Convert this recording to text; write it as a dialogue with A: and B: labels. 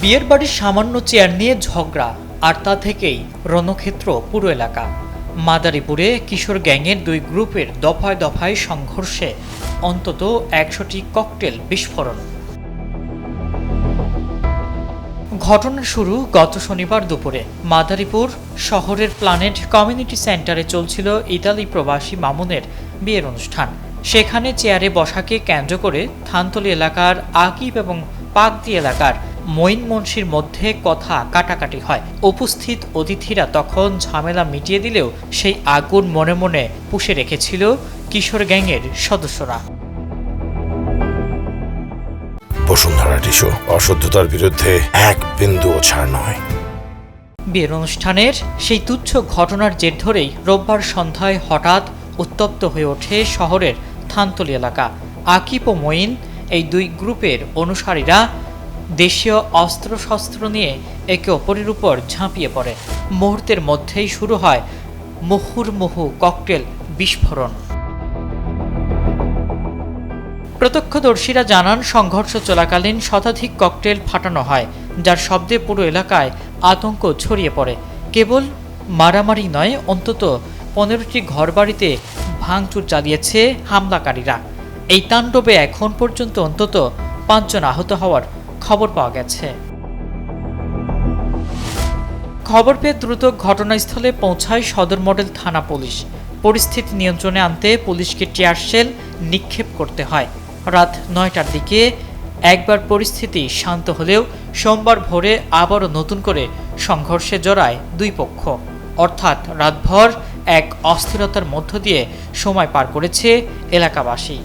A: বিয়ের বাড়ির সামান্য চেয়ার নিয়ে ঝগড়া, আর তা থেকেই রণক্ষেত্র পুরো এলাকা। মাদারীপুরে কিশোর গ্যাংয়ের দুই গ্রুপের দফায় দফায় সংঘর্ষে অন্তত ১০০টি ককটেল বিস্ফোরণ। ঘটনার শুরু গত শনিবার দুপুরে মাদারীপুর শহরের প্ল্যানেট কমিউনিটি সেন্টারে চলছিল ইতালি প্রবাসী মামুনের বিয়ের অনুষ্ঠান। সেখানে চেয়ারে বসাকে কেন্দ্র করে থানতলী এলাকার আকিব এবং পাকদি এলাকার মঈন মুন্সির মধ্যে কথা কাটাকাটি হয়। উপস্থিত অতিথিরা তখন ঝামেলা মিটিয়ে দিলেও সেই আগুন মনে মনে পুষে রেখেছিল কিশোর গ্যাংয়ের সদস্যরা।
B: বসুন্ধরা টিস্যু, অশুদ্ধতার বিরুদ্ধে এক বিন্দুও ছাড় নয়।
A: বিয়ের অনুষ্ঠানের সেই তুচ্ছ ঘটনার জের ধরেই রোববার সন্ধ্যায় হঠাৎ উত্তপ্ত হয়ে ওঠে শহরের থানতলী এলাকা। আকিব ও মঈন এই দুই গ্রুপের অনুসারীরা দেশীয় অস্ত্রশস্ত্র নিয়ে একে অপরের উপর ঝাঁপিয়ে পড়ে। মুহূর্তের মধ্যেই শুরু হয় মুহুর্মুহু ককটেল বিস্ফোরণ। প্রত্যক্ষদর্শীরা জানান, সংঘর্ষ চলাকালীন শতাধিক ককটেল ফাটানো হয়, যার শব্দে পুরো এলাকায় আতঙ্ক ছড়িয়ে পড়ে। কেবল মারামারি নয়, অন্তত 15টি ঘরবাড়িতে ভাঙচুর চালিয়েছে হামলাকারীরা। এই তাণ্ডবে এখন পর্যন্ত অন্তত 5 জন আহত হওয়ার খবর পাওয়া গেছে। খবর পেয়ে দ্রুত ঘটনাস্থলে পৌঁছায় সদর মডেল থানা পুলিশ। পরিস্থিতি নিয়ন্ত্রণে আনতে পুলিশকে টিয়ার শেল নিক্ষেপ করতে হয়। রাত 9টার দিকে একবার পরিস্থিতি শান্ত হলেও সোমবার ভোরে আবারও নতুন করে সংঘর্ষে জড়ায় দুই পক্ষ। অর্থাৎ রাতভর এক অস্থিরতার মধ্য দিয়ে সময় পার করেছে এলাকাবাসী।